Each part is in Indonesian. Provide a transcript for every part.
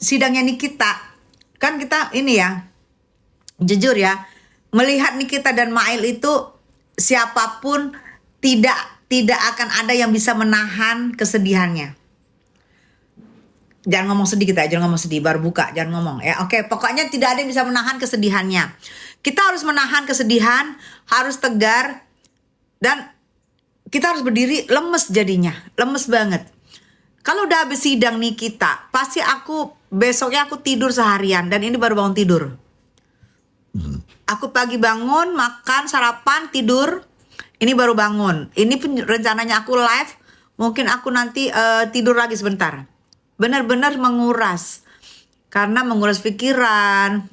sidangnya Nikita, kan kita ini ya, jujur ya, melihat Nikita dan Mail itu siapapun tidak akan ada yang bisa menahan kesedihannya. Jangan ngomong sedih kita, jangan ngomong sedih, baru buka, jangan ngomong ya. Oke, pokoknya tidak ada yang bisa menahan kesedihannya. Kita harus menahan kesedihan, harus tegar, dan kita harus berdiri lemes jadinya, lemes banget. Kalau udah habis sidang nih kita, pasti besoknya aku tidur seharian, dan ini baru bangun tidur. Aku pagi bangun, makan, sarapan, tidur. Ini baru bangun. Ini pun rencananya aku live, mungkin aku nanti tidur lagi sebentar. Benar-benar menguras, karena menguras pikiran.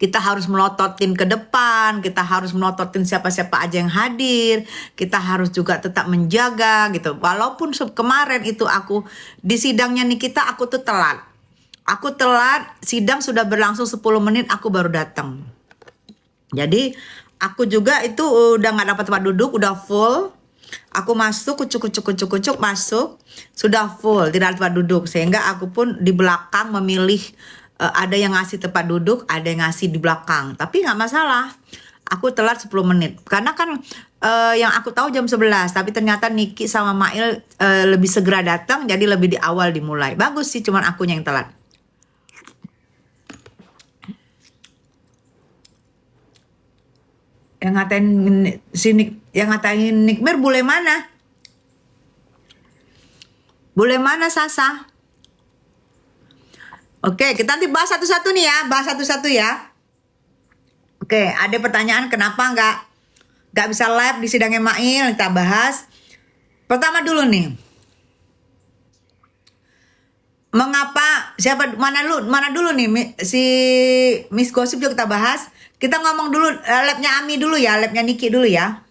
Kita harus melototin ke depan, kita harus melototin siapa-siapa aja yang hadir, kita harus juga tetap menjaga gitu. Walaupun kemarin itu aku di sidangnya Nikita aku tuh telat. Aku telat, sidang sudah berlangsung 10 menit aku baru datang. Jadi aku juga itu udah gak dapat tempat duduk, udah full. Aku masuk, kucuk masuk, sudah full, tidak ada tempat duduk. Sehingga aku pun di belakang memilih, ada yang ngasih tempat duduk, ada yang ngasih di belakang. Tapi gak masalah, aku telat 10 menit. Karena kan yang aku tahu jam 11, tapi ternyata Niki sama Mail lebih segera datang, jadi lebih di awal dimulai. Bagus sih, cuman akunya yang telat. Yang ngatain Nikmir bule mana? Bule mana Sasa? Oke, kita nanti bahas satu-satu nih ya, bahas satu-satu ya. Oke, ada pertanyaan kenapa nggak bisa live di sidangnya Mail, kita bahas. Pertama dulu nih. Mengapa mana dulu nih si Miss Gosip juga kita bahas. Kita ngomong dulu labnya Ami dulu ya, labnya Niki dulu ya.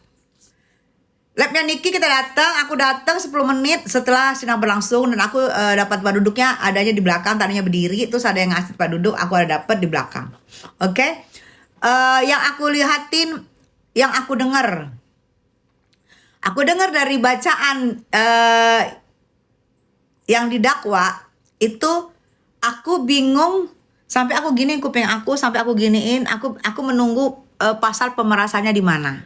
Labnya Niki kita datang, aku datang 10 menit setelah sidang berlangsung, dan aku dapat tempat duduknya adanya di belakang, tadinya berdiri, terus ada yang ngasih tempat duduk, aku ada dapat di belakang. Oke. Yang aku lihatin, yang aku dengar. Aku dengar dari bacaan yang didakwa itu, aku bingung. Sampai aku giniin kuping aku, sampai aku giniin, aku menunggu pasal pemerasannya di mana.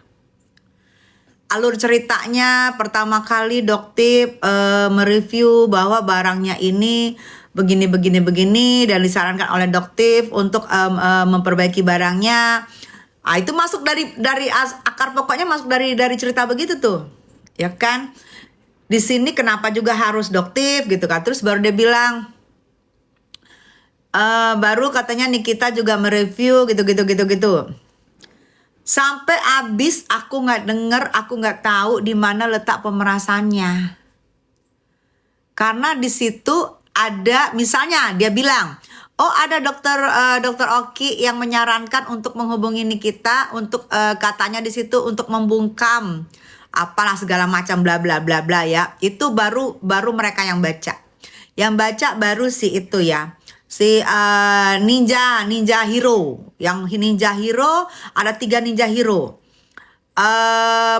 Alur ceritanya pertama kali Doktip mereview bahwa barangnya ini begini dan disarankan oleh Doktip untuk memperbaiki barangnya. Itu masuk dari akar pokoknya, masuk dari cerita begitu tuh, ya kan? Di sini kenapa juga harus Doktip gitu kan? Terus baru dia bilang. Baru katanya Nikita juga mereview gitu. Sampai habis aku nggak denger, aku nggak tahu di mana letak pemerasannya. Karena di situ ada, misalnya dia bilang, oh ada dokter Oki yang menyarankan untuk menghubungi Nikita untuk katanya di situ untuk membungkam apalah segala macam bla bla bla bla ya. Itu baru mereka yang baca. Yang baca baru si itu ya. Si ninja hero, yang ninja hero ada 3 ninja hero,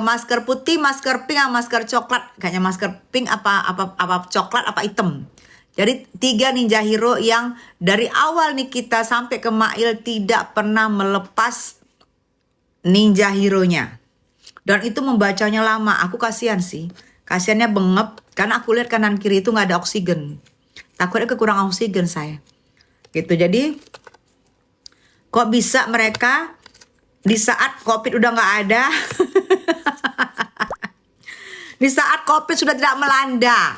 masker putih, masker pink, sama masker coklat, kayaknya masker pink apa coklat apa hitam. Jadi 3 ninja hero yang dari awal nih kita sampai ke Mail tidak pernah melepas ninja hero-nya, dan itu membacanya lama. Aku kasihan sih, kasihannya bengep karena aku lihat kanan kiri itu nggak ada oksigen, takutnya kekurangan oksigen saya. Gitu. Jadi kok bisa mereka di saat COVID udah nggak ada, di saat COVID sudah tidak melanda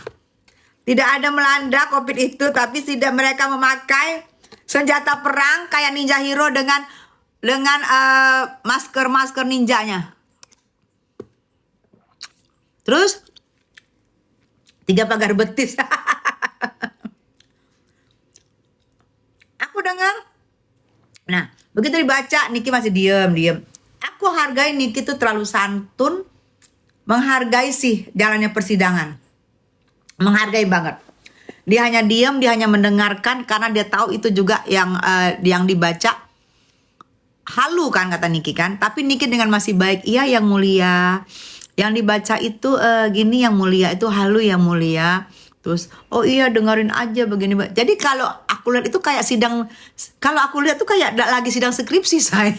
COVID itu, tapi tidak mereka memakai senjata perang kayak ninja hero dengan masker ninjanya. Terus 3 pagar betis. Aku dengar. Nah, begitu dibaca, Niki masih diem. Aku hargai Niki tuh terlalu santun, menghargai sih jalannya persidangan, menghargai banget. Dia hanya diem, dia hanya mendengarkan karena dia tahu itu juga yang dibaca halu kan, kata Niki kan. Tapi Niki dengan masih baik, iya yang mulia, yang dibaca itu gini yang mulia, itu halu yang mulia. Terus, oh iya dengerin aja begini. Jadi kalau aku lihat itu kayak sidang, kalau aku lihat tuh kayak lagi sidang skripsi saya.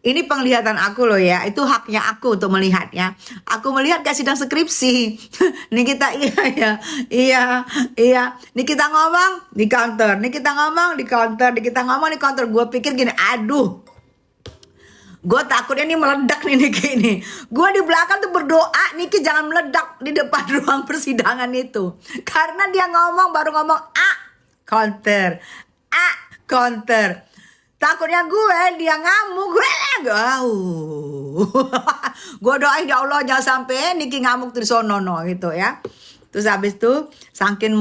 Ini penglihatan aku loh ya, itu haknya aku untuk melihatnya. Aku melihat kayak sidang skripsi. Nih kita iya. Nih kita ngomong di counter, nih kita ngomong di counter, nih kita ngomong di counter. Gue pikir gini, aduh, gue takutnya ini meledak nih Niki ini. Gue di belakang tuh berdoa Niki jangan meledak di depan ruang persidangan itu. Karena dia baru ngomong counter, counter. Takutnya dia ngamuk, gue doain ya Allah jangan sampai Niki ngamuk di sono gitu ya. Terus habis itu saking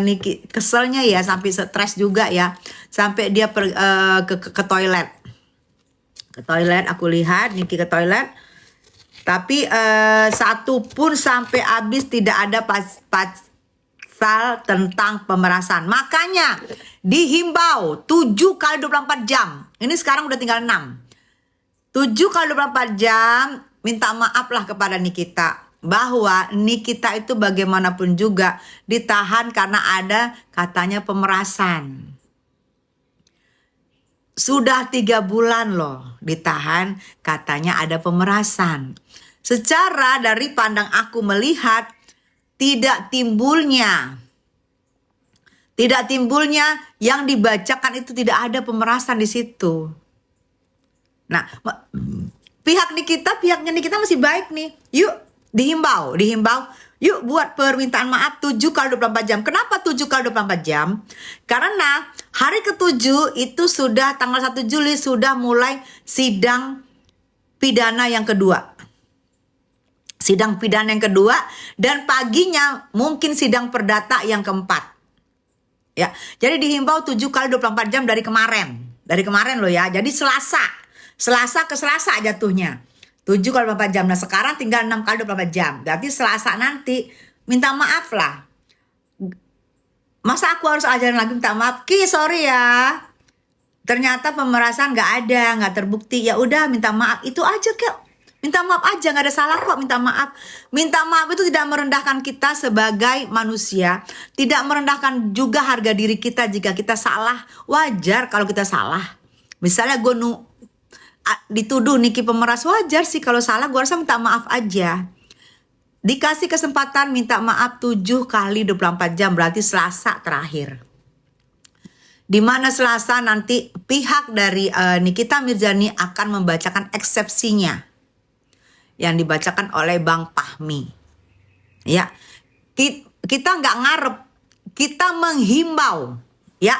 Niki keselnya ya, sampai stres juga ya, sampai dia ke toilet. Ke toilet, aku lihat Niki ke toilet. Tapi satu pun sampai habis tidak ada pasal tentang pemerasan. Makanya dihimbau 7 kali 24 jam. Ini sekarang udah tinggal 6. 7 kali 24 jam minta maaf lah kepada Nikita. Bahwa Nikita itu bagaimanapun juga ditahan karena ada katanya pemerasan. Sudah 3 bulan loh ditahan katanya ada pemerasan. Secara dari pandang aku melihat tidak timbulnya yang dibacakan itu tidak ada pemerasan di situ. Nah, pihaknya Nikita masih baik nih. Yuk dihimbau. Yuk buat permintaan maaf 7 kali 24 jam. Kenapa 7 kali 24 jam? Karena hari ke-7 itu sudah tanggal 1 Juli sudah mulai sidang pidana yang kedua. Dan paginya mungkin sidang perdata yang keempat. Ya, jadi dihimbau 7 kali 24 jam dari kemarin. Dari kemarin loh ya. Jadi Selasa ke Selasa jatuhnya. 7 kali 24 jam. Nah, sekarang tinggal 6 kali 24 jam. Berarti Selasa nanti minta maaf lah. Masa aku harus ajarin lagi minta maaf? Sorry ya. Ternyata pemerasan nggak terbukti. Ya udah minta maaf. Itu aja kek. Minta maaf aja, nggak ada salah kok minta maaf. Minta maaf itu tidak merendahkan kita sebagai manusia. Tidak merendahkan juga harga diri kita jika kita salah. Wajar kalau kita salah. Misalnya gue dituduh Niki pemeras, wajar sih kalau salah, gue rasa minta maaf aja. Dikasih kesempatan minta maaf 7 kali 24 jam, berarti Selasa terakhir. Dimana Selasa nanti pihak dari Nikita Mirzani akan membacakan eksepsinya yang dibacakan oleh Bang Fahmi. Ya, kita nggak ngarep, kita menghimbau, ya,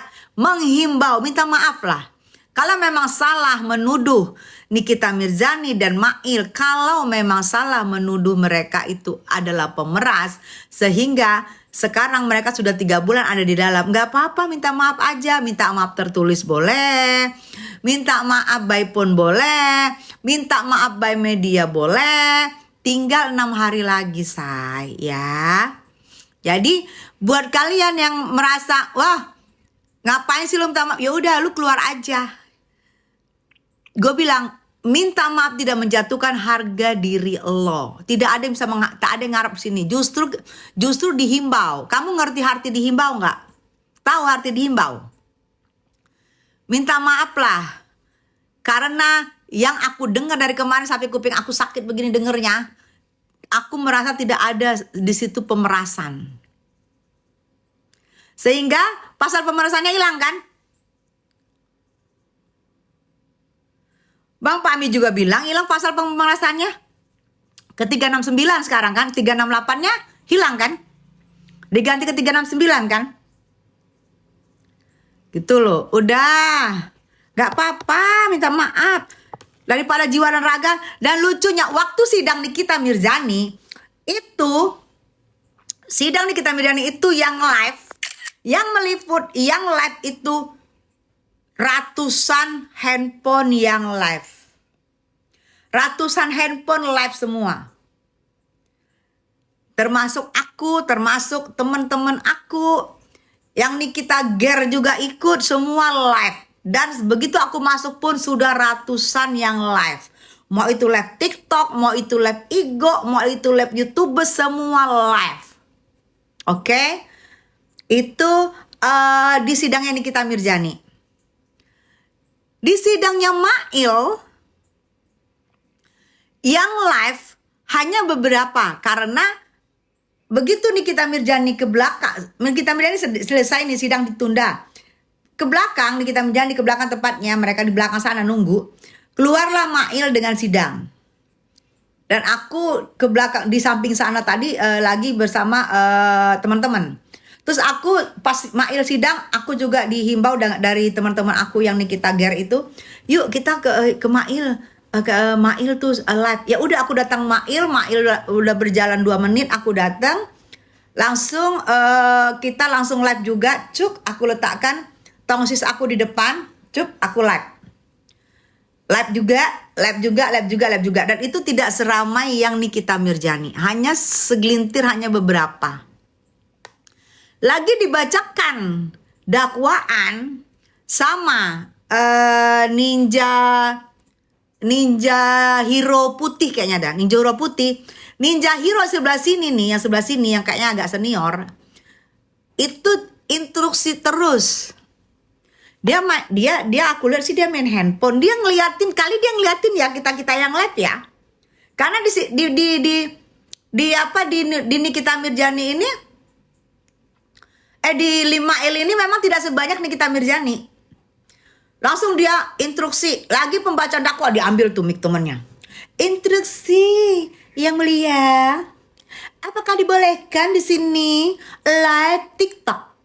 minta maaf lah. Kalau memang salah menuduh Nikita Mirzani dan Mail, kalau memang salah menuduh mereka itu adalah pemeras, sehingga sekarang mereka sudah 3 bulan ada di dalam, nggak apa-apa, minta maaf aja. Minta maaf tertulis boleh, minta maaf by phone boleh, minta maaf by media boleh. Tinggal 6 hari lagi say ya. Jadi buat kalian yang merasa wah ngapain sih lu minta maaf, ya udah lu keluar aja. Gue bilang minta maaf tidak menjatuhkan harga diri lo. Tidak ada yang bisa tak ada yang ngarep sini. Justru dihimbau. Kamu ngerti arti dihimbau nggak? Tahu arti dihimbau? Minta maaf lah. Karena yang aku dengar dari kemarin sampai kuping aku sakit begini dengernya, aku merasa tidak ada di situ pemerasan. Sehingga pasal pemerasannya hilang kan? Bang Fahmi juga bilang hilang pasal pemerasannya. Ke 369 sekarang kan. 368-nya hilang kan. Diganti ke 369 kan. Gitu loh. Udah. Gak apa-apa minta maaf. Daripada jiwa dan raga. Dan lucunya waktu sidang Nikita Mirzani itu. Sidang Nikita Mirzani itu yang live. Yang meliput. Yang live itu ratusan handphone yang live. Ratusan handphone live semua. Termasuk aku, termasuk teman-teman aku. Yang Nikita Ger juga ikut semua live. Dan begitu aku masuk pun sudah ratusan yang live. Mau itu live TikTok, mau itu live Igo, mau itu live YouTube, semua live. Oke? Itu di sidangnya Nikita Mirzani. Di sidangnya Mail yang live hanya beberapa, karena begitu Nikita Mirzani ke belakang, Nikita Mirzani selesai nih sidang ditunda. Ke belakang, Nikita Mirzani ke belakang tepatnya, mereka di belakang sana nunggu. Keluarlah Mail dengan sidang. Dan aku ke belakang di samping sana tadi lagi bersama teman-teman. Terus aku pas Mail sidang, aku juga dihimbau dari teman-teman aku yang Nikita Ger itu, yuk kita ke Mail, ke Mail tuh live. Ya udah aku datang Mail udah berjalan 2 menit aku datang, langsung kita langsung live juga, cuk aku letakkan tongsis aku di depan, cuk aku live. Live juga. Dan itu tidak seramai yang Nikita Mirzani. Hanya segelintir, hanya beberapa. Lagi dibacakan dakwaan sama ninja hero putih kayaknya ada. Ninja hero putih. Ninja hero sebelah sini nih, yang sebelah sini yang kayaknya agak senior. Itu instruksi terus. Dia aku lihat sih dia main handphone. Dia ngeliatin ya kita yang live ya. Karena di Nikita Mirzani ini di 5L ini memang tidak sebanyak Nikita Mirzani. Langsung dia instruksi, lagi pembacaan dakwah diambil tuh mic temennya. Instruksi yang mulia, apakah dibolehkan di sini live TikTok?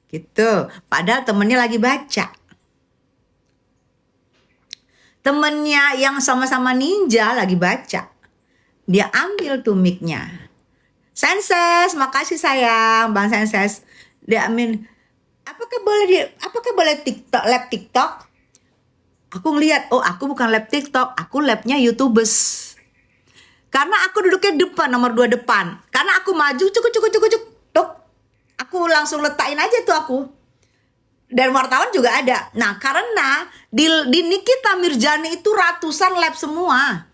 Gitu, padahal temennya lagi baca. Temennya yang sama-sama ninja lagi baca. Dia ambil tuh mic-nya. Senses, makasih sayang, Bang Senses. Dia apakah boleh TikTok, live TikTok? Aku ngeliat, oh aku bukan live TikTok, aku live-nya YouTubers. Karena aku duduknya depan, nomor 2 depan. Karena aku maju, cuk. Aku langsung letakin aja tuh aku. Dan wartawan juga ada. Nah karena di Nikita Mirzani itu ratusan live semua.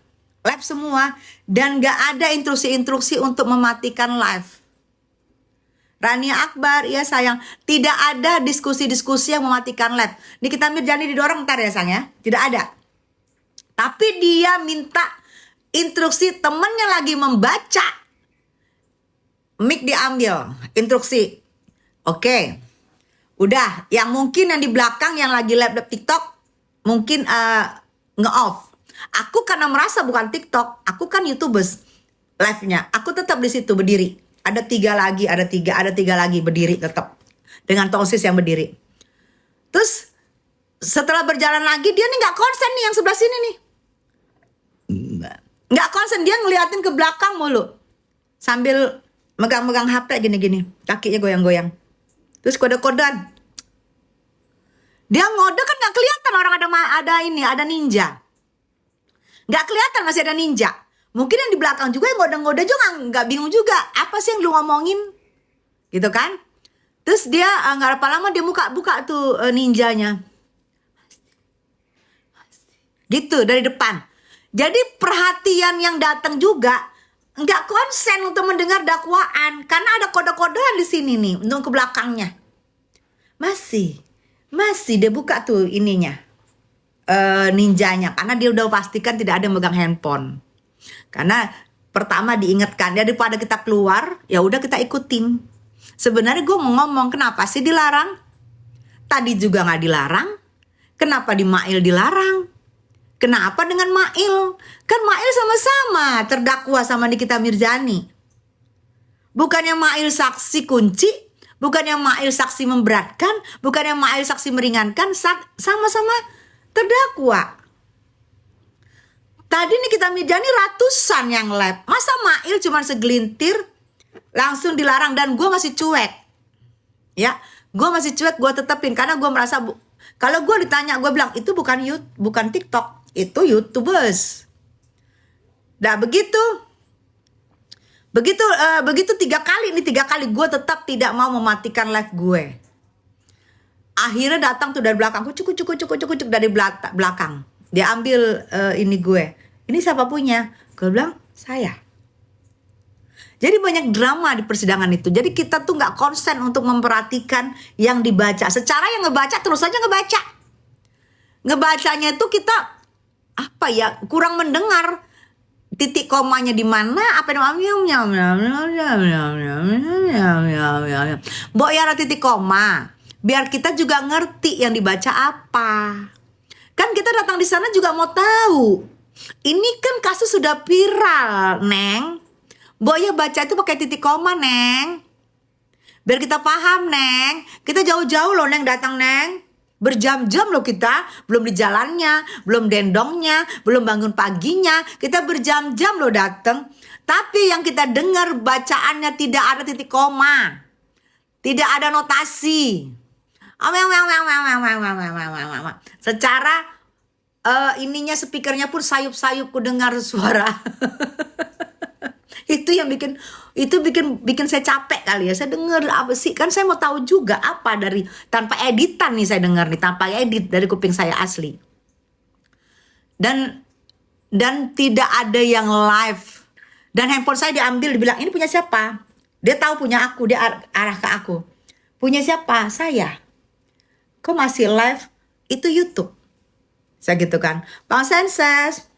Dan gak ada instruksi-instruksi untuk mematikan live. Rania Akbar, iya sayang, tidak ada diskusi-diskusi yang mematikan live. Nikita Mirzani didorong ntar ya sayang ya, tidak ada. Tapi dia minta instruksi, temennya lagi membaca, mic diambil, instruksi. Oke, udah. Yang mungkin yang di belakang yang lagi live TikTok mungkin nge-off. Aku karena merasa bukan TikTok, aku kan YouTubers live-nya. Aku tetap di situ berdiri. Ada tiga lagi berdiri tetap dengan tongsis yang berdiri. Terus setelah berjalan lagi dia nih nggak konsen nih yang sebelah sini nih. Nggak konsen, dia ngeliatin ke belakang mulu sambil megang-megang HP gini-gini, kakinya goyang-goyang. Terus kode-kodean. Dia ngode kan nggak kelihatan orang ada ninja. Nggak kelihatan masih ada ninja. Mungkin yang di belakang juga yang ngode-ngode juga nggak bingung juga. Apa sih yang lu ngomongin? Gitu kan? Terus dia nggak lama dia buka tuh ninjanya. Gitu dari depan. Jadi perhatian yang datang juga nggak konsen untuk mendengar dakwaan karena ada kode-kodean di sini nih untuk ke belakangnya. Masih dia buka tuh ininya ninjanya karena dia udah pastikan tidak ada yang megang handphone. Karena pertama diingatkan daripada kita keluar ya udah kita ikutin. Sebenarnya gue mau ngomong kenapa sih dilarang? Tadi juga nggak dilarang. Kenapa di Mail dilarang? Kenapa dengan Mail? Kan Mail sama-sama terdakwa sama Nikita Mirzani. Bukannya Mail saksi kunci, bukannya Mail saksi memberatkan, bukannya Mail saksi meringankan, sama-sama terdakwa. Tadi Nikita Mirzani ratusan yang live. Masa Mail cuma segelintir langsung dilarang dan gue masih cuek. Ya, gue masih cuek, gue tetepin karena gue merasa kalau gue ditanya gue bilang itu bukan TikTok. Itu YouTubers. Nah begitu 3 kali gue tetap tidak mau mematikan live gue. Akhirnya datang tuh dari belakang, cukup dari belakang. Dia ambil ini gue. Ini siapa punya? Gue bilang, saya. Jadi banyak drama di persidangan itu. Jadi kita tuh nggak konsen untuk memperhatikan yang dibaca. Secara yang ngebaca terus saja ngebaca. Ngebacanya itu kita apa ya, kurang mendengar titik komanya di mana, apa namanya, Mbok ya ada titik koma. Biar kita juga ngerti yang dibaca apa. Kan kita datang di sana juga mau tahu. Ini kan kasus sudah viral, Neng. Mbok ya baca itu pakai titik koma, Neng. Biar kita paham, Neng. Kita jauh-jauh loh, Neng, datang, Neng. Berjam-jam loh kita. Belum di jalannya, belum dendongnya, belum bangun paginya. Kita berjam-jam loh datang. Tapi yang kita dengar bacaannya tidak ada titik koma. Tidak ada notasi. Secara ininya speakernya pun sayup-sayup ku dengar suara. Itu yang bikin saya capek kali ya. Saya dengar apa sih? Kan saya mau tahu juga apa dari tanpa editan nih saya dengar nih, tanpa edit dari kuping saya asli. Dan tidak ada yang live. Dan handphone saya diambil, dibilang ini punya siapa? Dia tahu punya aku, dia arah ke aku. Punya siapa? Saya. Kok masih live? Itu YouTube. Saya gitu kan. Bang Senses,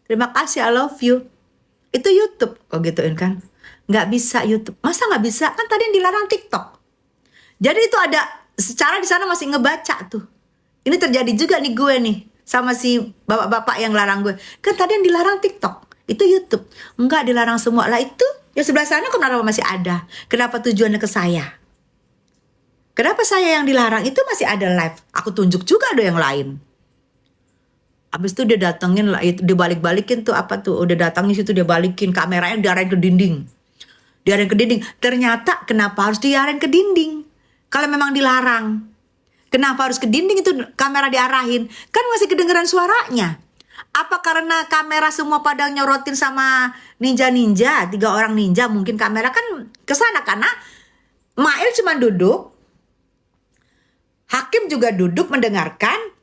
terima kasih, I love you. Itu YouTube. Kok gituin kan? Nggak bisa YouTube. Masa nggak bisa? Kan tadi yang dilarang TikTok. Jadi itu ada, secara di sana masih ngebaca tuh. Ini terjadi juga nih gue nih. Sama si bapak-bapak yang larang gue. Kan tadi yang dilarang TikTok. Itu YouTube. Enggak dilarang semua. Lah itu, yang sebelah sana kenapa masih ada? Kenapa tujuannya ke saya? Kenapa saya yang dilarang? Itu masih ada live. Aku tunjuk juga ada yang lain. Habis itu dia datengin lah, itu dibalik-balikin tuh apa tuh, udah datangin situ dia balikin kameranya, diarahin ke dinding. Diarahin ke dinding. Ternyata kenapa harus diarahin ke dinding? Kalau memang dilarang. Kenapa harus ke dinding itu kamera diarahin? Kan masih kedengeran suaranya. Apa karena kamera semua pada nyorotin sama ninja-ninja, 3 orang ninja, mungkin kamera kan kesana karena Mail cuma duduk, Hakim juga duduk mendengarkan,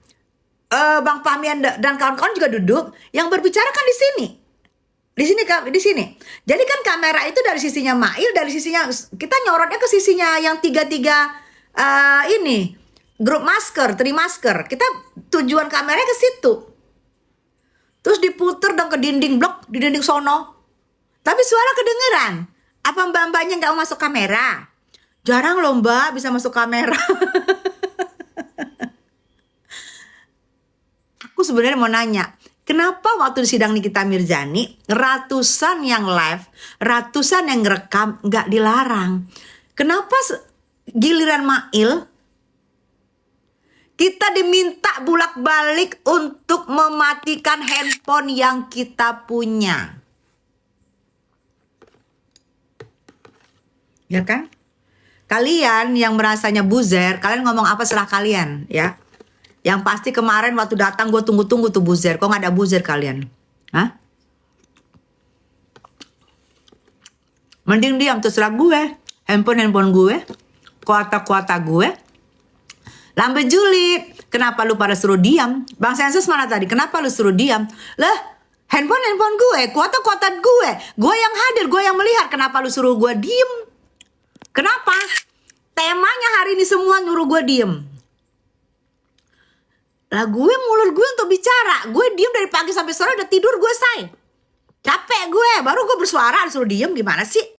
Bang Fahmian dan kawan-kawan juga duduk. Yang berbicara kan di sini. Di sini. Jadi kan kamera itu dari sisinya Mail, dari sisinya kita nyorotnya ke sisinya yang tiga ini grup masker, 3 masker. Kita tujuan kameranya ke situ. Terus diputer dong ke dinding blok, di dinding sono. Tapi suara kedengeran. Apa mbak-mbaknya nggak mau masuk kamera? Jarang loh mbak bisa masuk kamera. Aku sebenarnya mau nanya, kenapa waktu di sidang Nikita Mirzani ratusan yang live, ratusan yang ngerekam nggak dilarang? Kenapa giliran Mail kita diminta bolak-balik untuk mematikan handphone yang kita punya? Ya kan? Kalian yang merasanya buzzer, kalian ngomong apa serah kalian ya. Yang pasti kemarin waktu datang gue tunggu-tunggu tuh buzzer. Kok gak ada buzzer kalian? Hah? Mending diam terserah gue. Handphone gue. Kuota gue. Lambe julid. Kenapa lu pada suruh diam? Bang Sensus mana tadi? Kenapa lu suruh diam? Lah, handphone gue. Kuota gue. Gue yang hadir, gue yang melihat. Kenapa lu suruh gue diem? Kenapa? Temanya hari ini semua nyuruh gue diem. Lah gue mulut gue untuk bicara. Gue diem dari pagi sampai sore udah tidur gue say. Capek gue. Baru gue bersuara disuruh diem gimana sih?